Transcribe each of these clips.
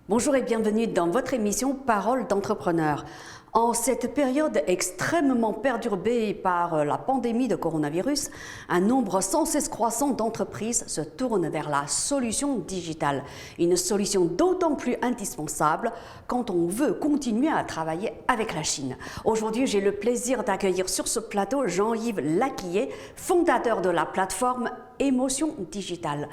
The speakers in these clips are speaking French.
Bonjour et bienvenue dans votre émission Parole d'entrepreneur. En cette période extrêmement perturbée par la pandémie de coronavirus, un nombre sans cesse croissant d'entreprises se tournent vers la solution digitale. Une solution d'autant plus indispensable quand on veut continuer à travailler avec la Chine. Aujourd'hui, j'ai le plaisir d'accueillir sur ce plateau Jean-Yves Laquillet, fondateur de la plateforme Émotion Digitale.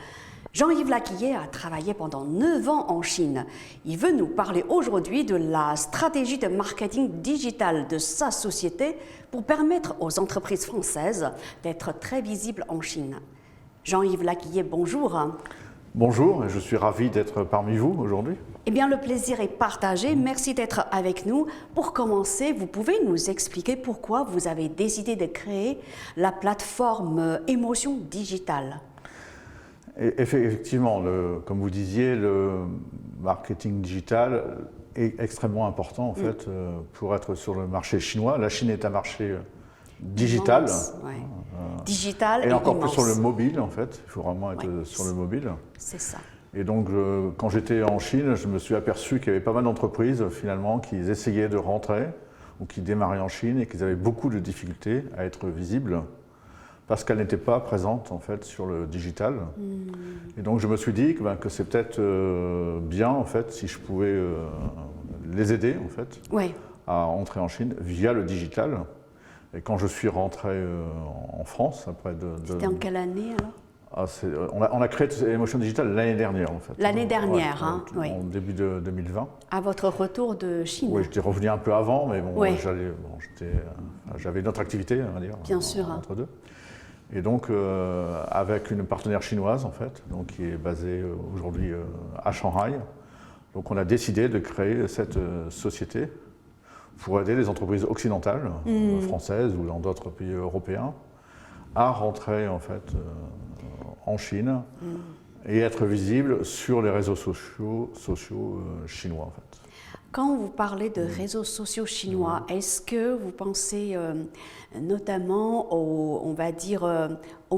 Jean-Yves Laquillet a travaillé pendant 9 ans en Chine. Il veut nous parler aujourd'hui de la stratégie de marketing digital de sa société pour permettre aux entreprises françaises d'être très visibles en Chine. Jean-Yves Laquillet, bonjour. Bonjour, je suis ravi d'être parmi vous aujourd'hui. Eh bien, le plaisir est partagé. Merci d'être avec nous. Pour commencer, vous pouvez nous expliquer pourquoi vous avez décidé de créer la plateforme Émotion Digitale? Et effectivement, comme vous disiez, le marketing digital est extrêmement important en fait, pour être sur le marché chinois. La Chine est un marché digital. Digital et encore plus immense. sur le mobile en fait. Il faut vraiment être sur le mobile. C'est ça. Et donc, quand j'étais en Chine, je me suis aperçu qu'il y avait pas mal d'entreprises finalement qui essayaient de rentrer ou qui démarraient en Chine et qu'ils avaient beaucoup de difficultés à être visibles, parce qu'elle n'était pas présente en fait sur le digital. Et donc je me suis dit que c'est peut-être bien en fait si je pouvais les aider en fait à entrer en Chine via le digital. Et quand je suis rentré en France après C'était en quelle année alors? On a créé Émotion Digitale l'année dernière en fait. L'année dernière, en début de 2020. À votre retour de Chine? Oui, j'étais revenu un peu avant, mais bon, j'avais une autre activité, on va dire, bien sûr, entre deux. Et donc, avec une partenaire chinoise, en fait, donc, qui est basée aujourd'hui à Shanghai, donc on a décidé de créer cette société pour aider les entreprises occidentales, françaises ou dans d'autres pays européens, à rentrer en fait en Chine et être visibles sur les réseaux sociaux chinois, en fait. Quand vous parlez de réseaux sociaux chinois, est-ce que vous pensez notamment aux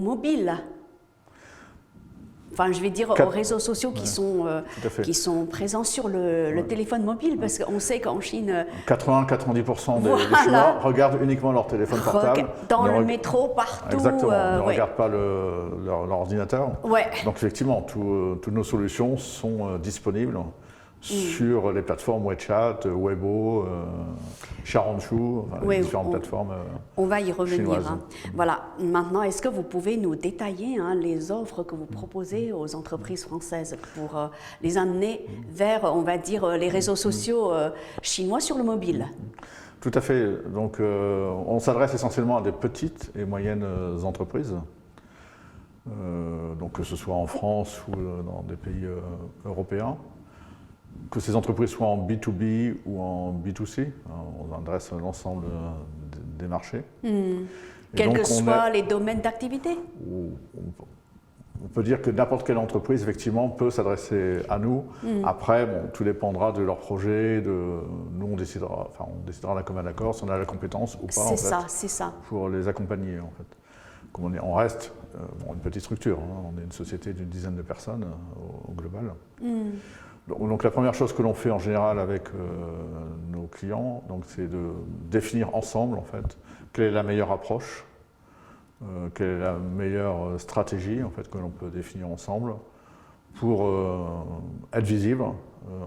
mobiles? Enfin, je vais dire aux réseaux sociaux qui sont présents sur le téléphone mobile, parce qu'on sait qu'en Chine... 80-90% des Chinois regardent uniquement leur téléphone portable. Dans le métro, partout. Exactement, ne regardent pas leur ordinateur. Donc effectivement, toutes nos solutions sont disponibles sur les plateformes WeChat, Weibo, Xiaohongshu, les différentes plateformes on va y revenir. Chinoises. Voilà. Maintenant, est-ce que vous pouvez nous détailler les offres que vous proposez aux entreprises françaises pour les amener vers, on va dire, les réseaux sociaux chinois sur le mobile? Tout à fait. Donc, on s'adresse essentiellement à des petites et moyennes entreprises. Donc, que ce soit en France ou dans des pays européens. Que ces entreprises soient en B2B ou en B2C, on adresse l'ensemble des marchés. Quels que soient les domaines d'activité? On peut dire que n'importe quelle entreprise, effectivement, peut s'adresser à nous. Après, tout dépendra de leur projet. Nous, on décidera d'un commun accord si on a la compétence ou pas, C'est ça. pour les accompagner, en fait. Comme on reste une petite structure, on est une société d'une dizaine de personnes au global. Donc la première chose que l'on fait en général avec nos clients, c'est de définir ensemble en fait quelle est la meilleure approche, quelle est la meilleure stratégie en fait que l'on peut définir ensemble pour être visible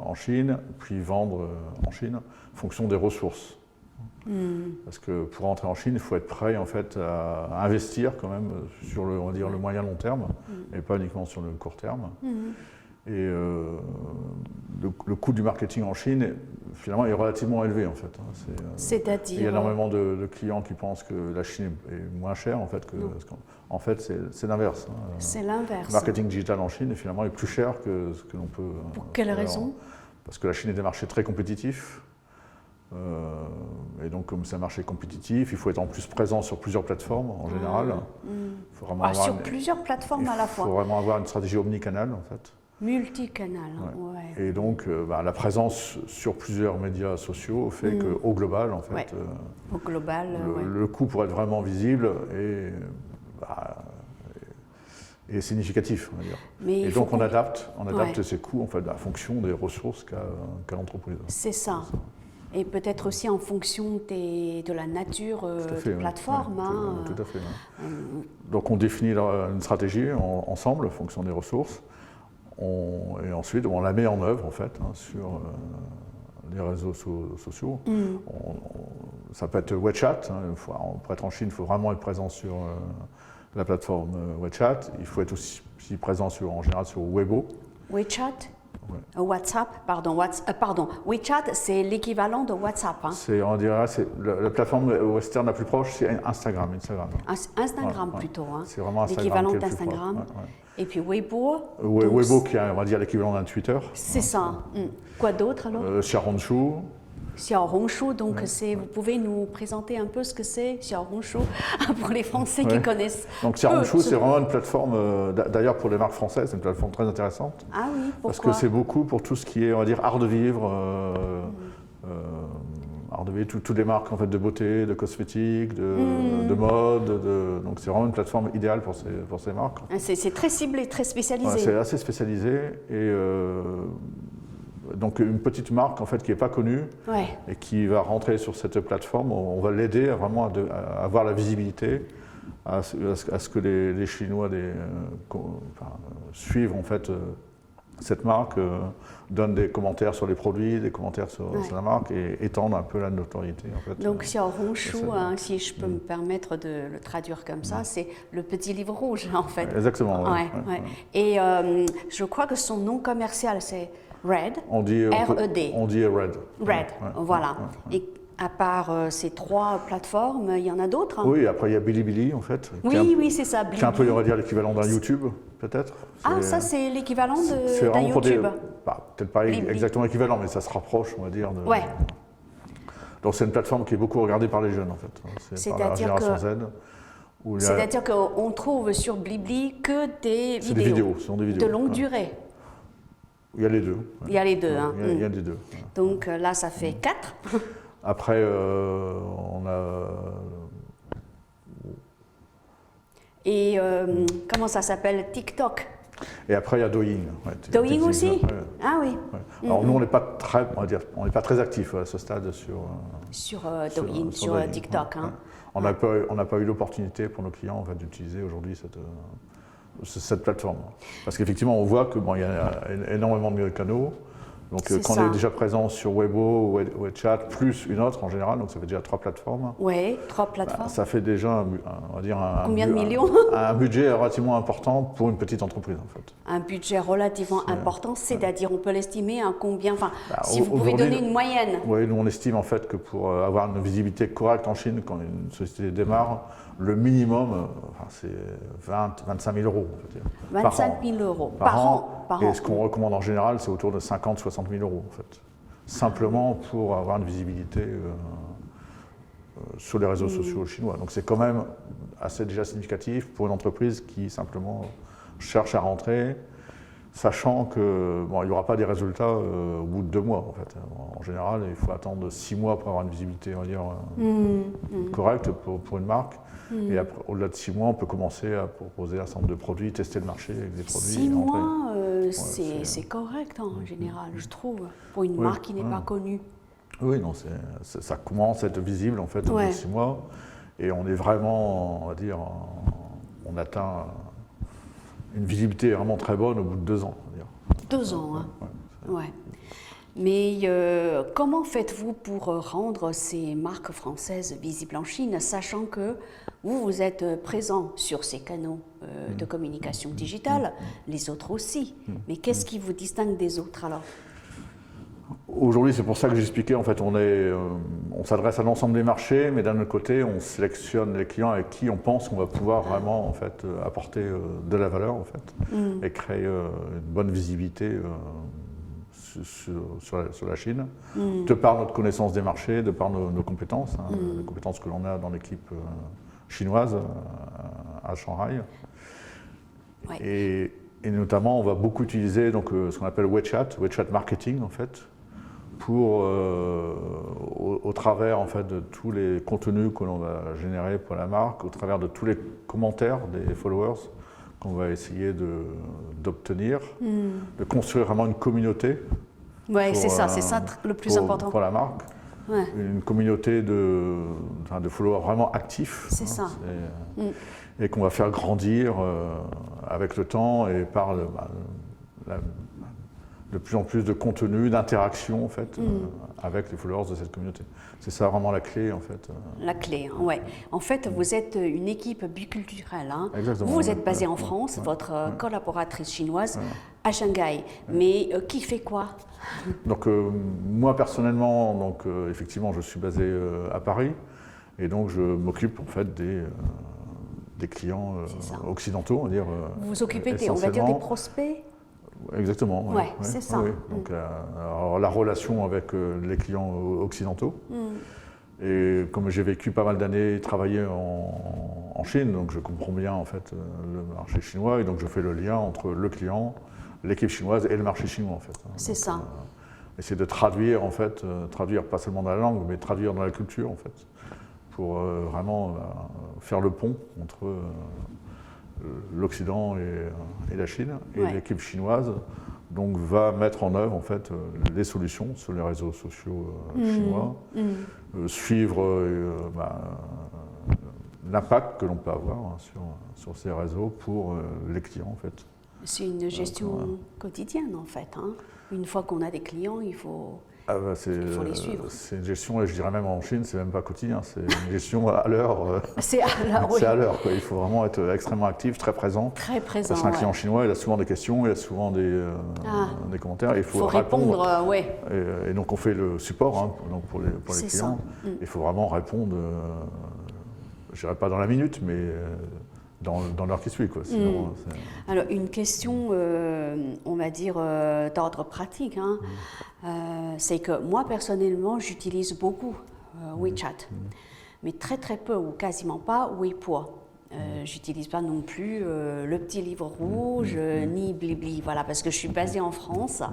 en Chine, puis vendre en Chine en fonction des ressources. Parce que pour entrer en Chine, il faut être prêt en fait à investir quand même sur le moyen long terme et pas uniquement sur le court terme. Et le coût du marketing en Chine, finalement, est relativement élevé, en fait. C'est-à-dire? Il y a énormément de clients qui pensent que la Chine est moins chère, en fait. En fait, c'est l'inverse. C'est l'inverse. Le marketing digital en Chine, finalement, est plus cher que ce que l'on peut... Pour quelle raison? Parce que la Chine est un marché très compétitif. Et donc, comme c'est un marché compétitif, il faut être en plus présent sur plusieurs plateformes, en général. Faut vraiment sur plusieurs plateformes à la fois. Il faut vraiment avoir une stratégie omnicanale, en fait. Multicanal, Et donc, la présence sur plusieurs médias sociaux fait qu'au global, en fait, au global, le coût pour être vraiment visible est significatif, on va dire. Mais et donc on adapte Ouais. ces coûts en fait, à fonction des ressources qu'a l'entreprise. C'est ça. Et peut-être aussi en fonction de la nature de plateforme. Tout à fait. Donc on définit une stratégie ensemble en fonction des ressources. Et ensuite on la met en œuvre en fait sur les réseaux sociaux. Ça peut être WeChat. Pour être en Chine, il faut vraiment être présent sur la plateforme WeChat. Il faut être aussi présent en général sur Weibo. WeChat, WhatsApp, pardon, WeChat, c'est l'équivalent de WhatsApp. On dirait, la plateforme western la plus proche, c'est Instagram. Instagram plutôt. C'est vraiment Instagram l'équivalent qui est le plus d'Instagram. proche. Et puis Weibo. Weibo qui est, on va dire, l'équivalent d'un Twitter. C'est ça. Quoi d'autre alors Xiaohongshu. Xiaohongshu, donc vous pouvez nous présenter un peu ce que c'est Xiaohongshu pour les Français qui connaissent. Donc Xiaohongshu, c'est vraiment une plateforme, d'ailleurs pour les marques françaises, c'est une plateforme très intéressante. Ah oui, pourquoi? Parce que c'est beaucoup pour tout ce qui est, on va dire, art de vivre, toutes les marques en fait, de beauté, de cosmétiques, de mode. Donc c'est vraiment une plateforme idéale pour ces marques. C'est très ciblé, très spécialisé. C'est assez spécialisé. Et donc une petite marque en fait, qui n'est pas connue et qui va rentrer sur cette plateforme, on va l'aider vraiment à avoir la visibilité, à ce que les Chinois suivent en fait, cette marque, donnent des commentaires sur les produits, des commentaires sur la marque et étendent un peu la notoriété. En fait. Donc Xiaohongshu, si je peux me permettre de le traduire comme ça, c'est le petit livre rouge en fait. Exactement. Et je crois que son nom commercial c'est Red, R-E-D. On dit Red. Red, voilà. Et à part ces trois plateformes, il y en a d'autres. Oui, après il y a Bilibili en fait. Oui, c'est ça. Qui est un peu, on va dire, l'équivalent d'un YouTube, peut-être. Ça c'est l'équivalent d'un YouTube. Peut-être pas exactement équivalent, mais ça se rapproche, on va dire. Donc c'est une plateforme qui est beaucoup regardée par les jeunes en fait. Par la génération Z. C'est-à-dire qu'on trouve sur Bilibili que des vidéos. Ce sont des vidéos de longue durée. Il y a les deux. Il y a les deux. Il y a les deux. Donc là, ça fait 4. Après, on a... Et comment ça s'appelle? TikTok. Et après, il y a Douyin. Douyin aussi? Ah oui. Alors nous, on n'est pas très actifs à ce stade sur Douyin, sur TikTok. On n'a pas eu l'opportunité pour nos clients en fait, d'utiliser aujourd'hui cette plateforme. Parce qu'effectivement, on voit qu'il y a énormément de canaux. Donc quand on est déjà présent sur Weibo, WeChat, plus une autre en général, donc ça fait déjà 3 plateformes. Oui, 3 plateformes. Ça fait déjà, on va dire, combien de millions? un budget relativement important pour une petite entreprise en fait. Un budget relativement important, c'est-à-dire on peut l'estimer à combien? Enfin, si vous pouvez donner une moyenne. Oui, nous on estime en fait que pour avoir une visibilité correcte en Chine, quand une société démarre, le minimum, c'est 25 000 euros. 25 000 euros par an. Et ce qu'on recommande en général, c'est autour de 50-60 000 euros en fait. Simplement pour avoir une visibilité sur les réseaux sociaux chinois. Donc c'est quand même assez déjà significatif pour une entreprise qui simplement cherche à rentrer, sachant que il n'y aura pas des résultats au bout de 2 mois en fait. En général, il faut attendre 6 mois pour avoir une visibilité, on va dire, correcte pour une marque. Et après, au-delà de 6 mois, on peut commencer à proposer un certain nombre de produits, tester le marché avec des produits. 6 mois, c'est correct en général, je trouve, pour une marque qui n'est pas connue. Oui, non, ça commence à être visible en fait au bout de 6 mois. Et on est vraiment, on va dire, on atteint une visibilité vraiment très bonne au bout de 2 ans. On va dire. 2 ans, hein. Ouais. Mais comment faites-vous pour rendre ces marques françaises visibles en Chine, sachant que vous êtes présent sur ces canaux de communication digitale, les autres aussi. Mais qu'est-ce qui vous distingue des autres alors? Aujourd'hui, c'est pour ça que j'expliquais, en fait, on s'adresse à l'ensemble des marchés, mais d'un autre côté, on sélectionne les clients avec qui on pense qu'on va pouvoir vraiment en fait, apporter de la valeur en fait, et créer une bonne visibilité sur la Chine, de par notre connaissance des marchés, de par nos compétences, les compétences que l'on a dans l'équipe chinoise à Shanghai. Et notamment, on va beaucoup utiliser donc, ce qu'on appelle WeChat marketing en fait, pour, au travers en fait, de tous les contenus que l'on va générer pour la marque, au travers de tous les commentaires des followers, qu'on va essayer d'obtenir, de construire vraiment une communauté. Oui, c'est ça le plus important. Pour la marque. Ouais. Une communauté de followers vraiment actifs. C'est ça. Et qu'on va faire grandir avec le temps et par de plus en plus de contenu, d'interaction en fait, avec les followers de cette communauté. C'est ça vraiment la clé en fait. La clé, oui. En fait, vous êtes une équipe biculturelle. Hein. Exactement. Vous êtes basé en France, votre collaboratrice chinoise à Shanghai. Mais qui fait quoi? Donc moi personnellement, donc effectivement, je suis basé à Paris et donc je m'occupe en fait des clients occidentaux, on va dire. Vous vous occupez on va dire des prospects? Exactement. Oui, c'est ça. Oui. Donc, alors, la relation avec les clients occidentaux. Et comme j'ai vécu pas mal d'années et travaillé en Chine, donc je comprends bien en fait le marché chinois et donc je fais le lien entre le client, l'équipe chinoise et le marché chinois en fait. C'est ça. Essayer de traduire en fait, traduire pas seulement dans la langue, mais traduire dans la culture en fait, pour vraiment faire le pont entre l'Occident et la Chine, et l'équipe chinoise donc, va mettre en œuvre en fait, les solutions sur les réseaux sociaux chinois, suivre l'impact que l'on peut avoir sur ces réseaux pour les clients en fait. C'est une gestion quotidienne en fait. Hein. Une fois qu'on a des clients, il faut les suivre. C'est une gestion, et je dirais même en Chine, c'est même pas quotidien, c'est une gestion à l'heure. C'est à l'heure, oui. C'est à l'heure, il faut vraiment être extrêmement actif, très présent. Très présent, parce qu'un client chinois, il a souvent des questions, il a souvent des commentaires. Il faut répondre, oui. Et donc on fait le support donc pour les clients. Il faut vraiment répondre, je dirais pas dans la minute, mais dans l'heure qui suit. Quoi. Sinon, alors, une question, on va dire, d'ordre pratique, hein. C'est que moi, personnellement, j'utilise beaucoup WeChat, mais très très peu ou quasiment pas Weibo. J'utilise pas non plus le petit livre rouge ni Blibli, voilà, parce que je suis basée en France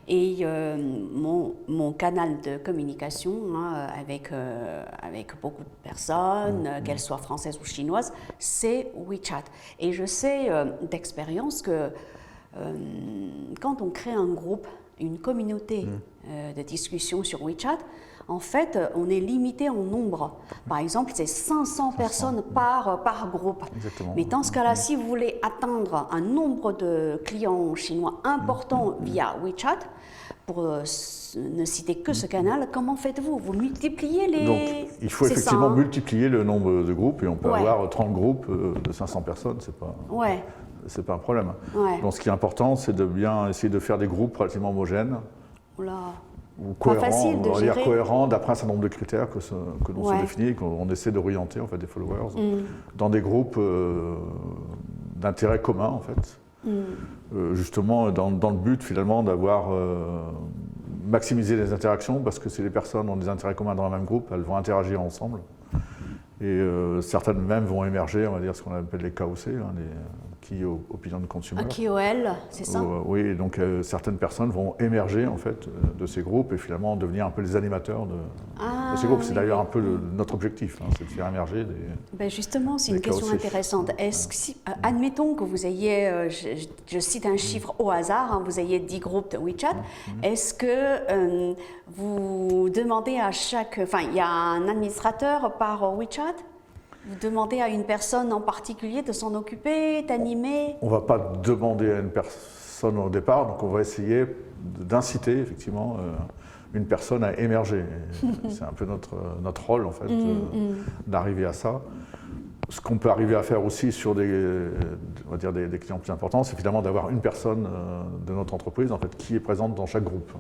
et mon canal de communication avec beaucoup de personnes, qu'elles soient françaises ou chinoises, c'est WeChat. Et je sais d'expérience que quand on crée un groupe, une communauté de discussion sur WeChat, en fait, on est limité en nombre. Par exemple, c'est 500 personnes par groupe. Exactement. Mais dans ce cas-là, si vous voulez atteindre un nombre de clients chinois important via WeChat, pour ne citer que ce canal, comment faites-vous? Vous multipliez les... Donc, il faut effectivement multiplier le nombre de groupes, et on peut avoir 30 groupes de 500 personnes, c'est pas un problème. Donc, ce qui est important, c'est de bien essayer de faire des groupes relativement homogènes. Ou cohérent d'après un certain nombre de critères que l'on se définit et qu'on essaie d'orienter en fait, des followers dans des groupes d'intérêt commun en fait. Justement dans le but finalement d'avoir maximisé les interactions parce que si les personnes ont des intérêts communs dans un même groupe, elles vont interagir ensemble et certaines même vont émerger, on va dire ce qu'on appelle les KOC, les Key Opinion Consumer. Un KOL, c'est ça? Oui, donc certaines personnes vont émerger en fait de ces groupes et finalement devenir un peu les animateurs de ces groupes. C'est d'ailleurs un peu notre objectif, c'est de faire émerger des... justement, c'est une question intéressante. Est-ce que admettons que vous ayez, je cite un chiffre au hasard, vous ayez 10 groupes de WeChat, est-ce que vous demandez à chaque... Enfin, il y a un administrateur par WeChat? Vous demandez à une personne en particulier de s'en occuper, d'animer? On ne va pas demander à une personne au départ, donc on va essayer d'inciter effectivement une personne à émerger. C'est un peu notre rôle en fait, d'arriver à ça. Ce qu'on peut arriver à faire aussi sur on va dire des clients plus importants, c'est finalement d'avoir une personne de notre entreprise en fait, qui est présente dans chaque groupe.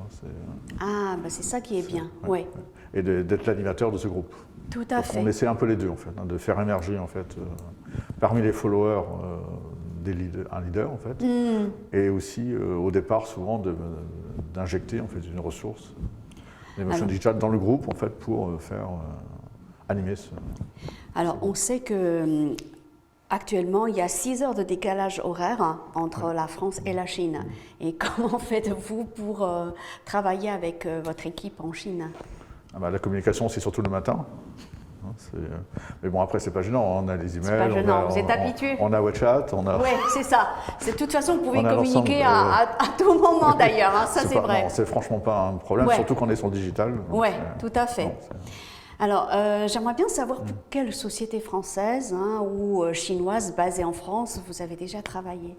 C'est ça qui est bien. Ouais. Et d'être l'animateur de ce groupe. Tout à fait. On essaie un peu les deux en fait, de faire émerger en fait parmi les followers un leader en fait, et aussi au départ souvent d'injecter en fait une ressource, l'émotion digitale dans le groupe en fait pour faire animer ce. Alors on sait que actuellement il y a 6 heures de décalage horaire entre la France et la Chine. Et comment faites-vous pour travailler avec votre équipe en Chine? La communication, c'est surtout le matin. hein, mais bon, après, c'est pas gênant. On a les emails, C'est pas gênant, vous êtes habitué. On a WeChat, on a. Oui, c'est ça. De toute façon, vous pouvez On a communiquer à tout moment d'ailleurs, hein, ça c'est vrai. Non, c'est franchement pas un problème, Ouais. surtout quand on est sur le digital. Oui, tout à fait. Non, Alors, j'aimerais bien savoir pour quelle société française hein, ou chinoise basée en France vous avez déjà travaillé.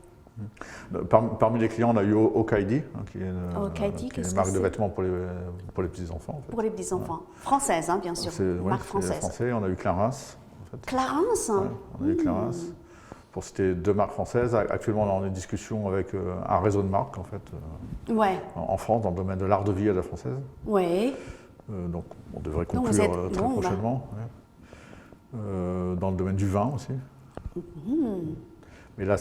Parmi les clients, on a eu Okaidi, hein, qui est une marque de vêtements pour les petits-enfants. En fait. Pour les petits-enfants. Française, hein, bien sûr. Marque française. Français. On a eu Clarins. En fait. Clarins Ouais, on a eu Clarins. Pour citer 2 marques françaises. Actuellement, on est en discussion avec un réseau de marques, en fait, en France, dans le domaine de l'art de vie à la française. Oui. Donc, on devrait conclure très prochainement. Ouais. Dans le domaine du vin aussi. Mais là,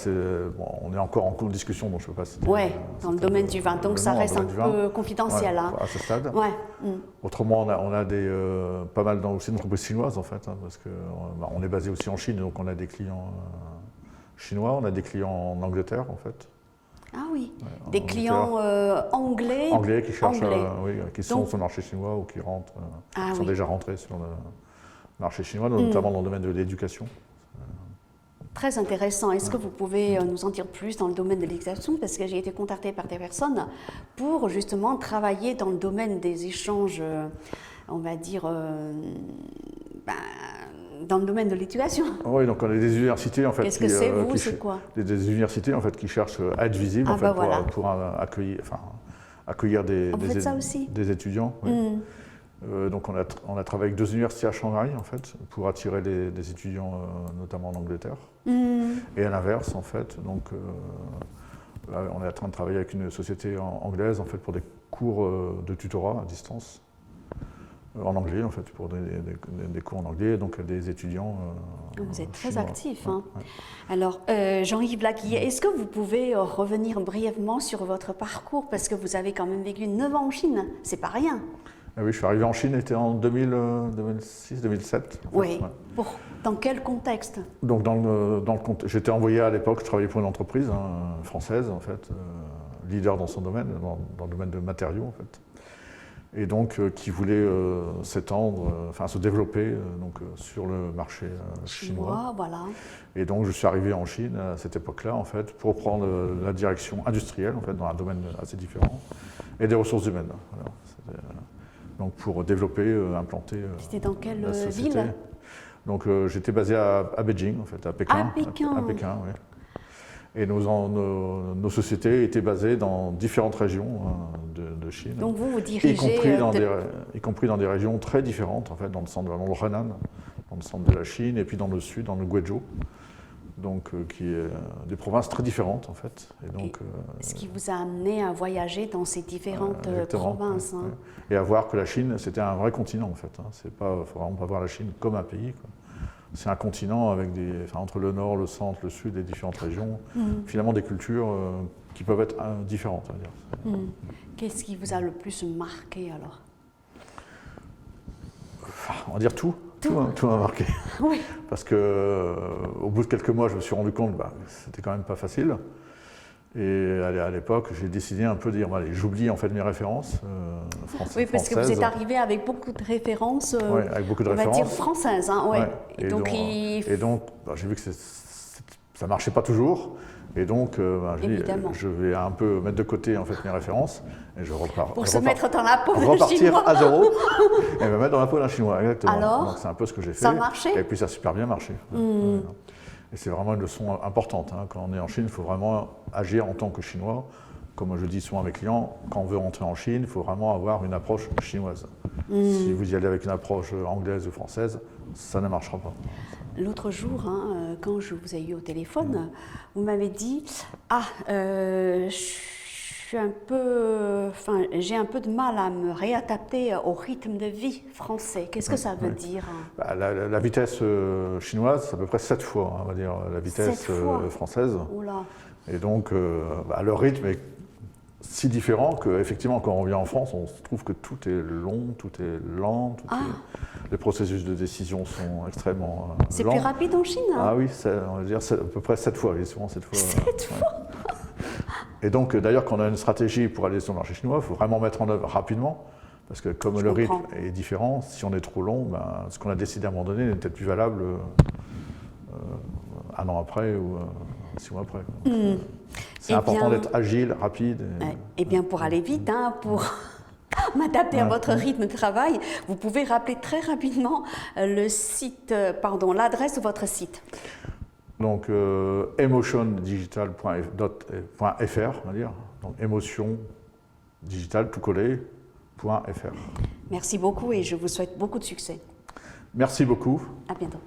on est encore en discussion, donc je ne peux pas citer. Oui, dans le domaine du vin, donc ça reste un peu confidentiel. Ouais, hein. à ce stade. Ouais. Autrement, on a pas mal aussi d'entreprises chinoises, en fait, hein, parce qu'on est basé aussi en Chine, donc on a des clients chinois, on a des clients en Angleterre, en fait. Ah oui, des clients anglais. Anglais qui cherchent, qui sont donc, sur le marché chinois ou qui rentrent, qui sont oui. déjà rentrés sur le marché chinois, notamment dans le domaine de l'éducation. Très intéressant. Est-ce que vous pouvez nous en dire plus dans le domaine de l'éducation? Parce que j'ai été contactée par des personnes pour justement travailler dans le domaine des échanges, on va dire, dans le domaine de l'éducation. Oui, donc on a des universités en fait. Qu'est-ce que c'est vous? C'est quoi? Des universités en fait qui cherchent à être visibles en fait, pour accueillir des étudiants. Oui. Donc on a travaillé avec 2 universités à Shanghai en fait pour attirer des étudiants notamment en Angleterre. Et à l'inverse en fait, donc là, on est en train de travailler avec une société anglaise en fait pour des cours de tutorat à distance. En anglais, en fait, pour des cours en anglais, donc des étudiants. Vous êtes très chinois. actif. Hein. Ouais. Alors, Jean-Yves Laguillet, est-ce que vous pouvez revenir brièvement sur votre parcours? Parce que vous avez quand même vécu 9 ans en Chine, c'est pas rien. Ah oui, je suis arrivé en Chine, c'était en 2006-2007. Oui. Dans quel contexte? Donc, j'étais envoyé à l'époque, je travaillais pour une entreprise française, en fait, leader dans son domaine, dans le domaine de matériaux, en fait. Et donc qui voulait s'étendre, se développer sur le marché chinois. Voilà. Et donc je suis arrivé en Chine à cette époque-là, en fait, pour prendre la direction industrielle, en fait, dans un domaine assez différent, et des ressources humaines. Voilà. Donc pour développer, implanter C'était dans quelle la société. ville? Donc j'étais basé à Beijing, en fait, à Pékin. À Pékin, oui. Et nos sociétés étaient basées dans différentes régions de Chine. Donc vous dirigez... Y compris dans des régions très différentes, en fait, dans le centre de Henan, dans le centre de la Chine, et puis dans le sud, dans le Guizhou. Donc qui est des provinces très différentes, en fait. Et donc, ce qui vous a amené à voyager dans ces différentes provinces. Ouais. Et à voir que la Chine, c'était un vrai continent, en fait. Il ne faut vraiment pas voir la Chine comme un pays, quoi. C'est un continent avec entre le nord, le centre, le sud, les différentes régions, finalement des cultures qui peuvent être différentes. On va dire. Qu'est-ce qui vous a le plus marqué alors? On va dire tout. Tout m'a marqué. Oui. Parce qu'au bout de quelques mois, je me suis rendu compte que c'était quand même pas facile. Et à l'époque, j'ai décidé un peu de dire, allez, j'oublie en fait mes références françaises. Oui, parce que vous êtes arrivé avec beaucoup de références, avec beaucoup de références. Va dire françaises. Hein, ouais. Et donc j'ai vu que ça ne marchait pas toujours. Et donc, je vais un peu mettre de côté en fait, mes références et je repars. Pour se mettre dans la peau d'un Chinois. Repartir à zéro et me mettre dans la peau d'un Chinois, exactement. Alors, donc c'est un peu ce que j'ai fait. Ça a marché? Et puis ça a super bien marché. Et c'est vraiment une leçon importante. Hein. Quand on est en Chine, il faut vraiment agir en tant que Chinois. Comme je dis souvent à mes clients, quand on veut rentrer en Chine, il faut vraiment avoir une approche chinoise. Si vous y allez avec une approche anglaise ou française, ça ne marchera pas. L'autre jour, quand je vous ai eu au téléphone, vous m'avez dit j'ai un peu de mal à me réadapter au rythme de vie français. Qu'est-ce que ça veut dire? La vitesse chinoise, c'est à peu près 7 fois, on va dire, la vitesse française. Oula. Et donc, le rythme est si différent qu'effectivement, quand on vient en France, on trouve que tout est long, tout est lent, les processus de décision sont extrêmement lents. C'est plus rapide en Chine? Ah oui, on va dire à peu près 7 fois, souvent 7 fois. 7 fois. Et donc, d'ailleurs, quand on a une stratégie pour aller sur le marché chinois, il faut vraiment mettre en œuvre rapidement, Parce que comme Je le comprends. rythme est différent, si on est trop long, ben, ce qu'on a décidé à un moment donné n'est peut-être plus valable un an après ou 6 mois après. C'est Eh important bien- d'être agile, rapide. Eh bien, pour aller vite, hein, pour m'adapter à votre rythme de travail, vous pouvez rappeler très rapidement l'adresse de votre site. Donc, emotiondigital.fr, on va dire. Donc, émotion digital tout collé, .fr. Merci beaucoup et je vous souhaite beaucoup de succès. Merci beaucoup. À bientôt.